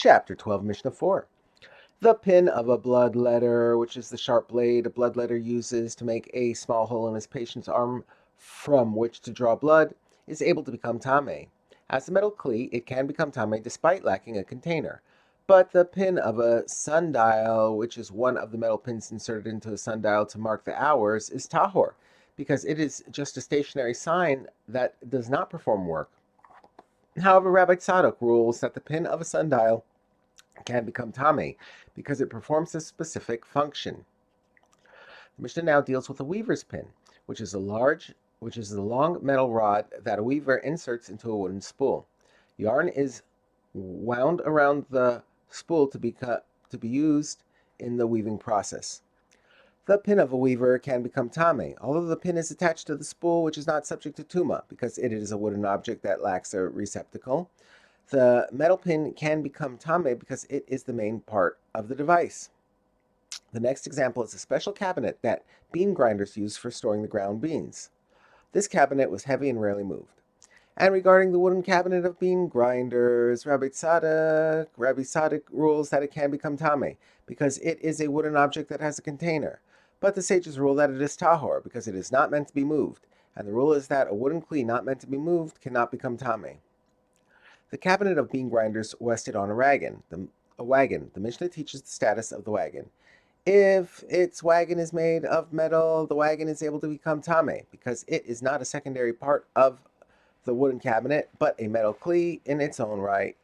Chapter 12, Mishnah 4. The pin of a bloodletter, which is the sharp blade a bloodletter uses to make a small hole in his patient's arm from which to draw blood, is able to become tame. As a metal kli, it can become tame despite lacking a container. But the pin of a sundial, which is one of the metal pins inserted into a sundial to mark the hours, is tahor, because it is just a stationary sign that does not perform work. However, Rabbi Tzadok rules that the pin of a sundial can become tame because it performs a specific function. The Mishnah now deals with a weaver's pin, which is a long metal rod that a weaver inserts into a wooden spool. Yarn is wound around the spool to be used in the weaving process. The pin of a weaver can become tame, although the pin is attached to the spool, which is not subject to tuma, because it is a wooden object that lacks a receptacle. The metal pin can become tame because it is the main part of the device. The next example is a special cabinet that bean grinders use for storing the ground beans. This cabinet was heavy and rarely moved. And regarding the wooden cabinet of bean grinders, Rabbi Tzadok rules that it can become tame because it is a wooden object that has a container. But the sages rule that it is tahor because it is not meant to be moved, and the rule is that a wooden kli not meant to be moved cannot become tame. The cabinet of bean grinders rested on a wagon. The Mishnah teaches the status of the wagon. If its wagon is made of metal, the wagon is able to become tame because it is not a secondary part of the wooden cabinet, but a metal kli in its own right.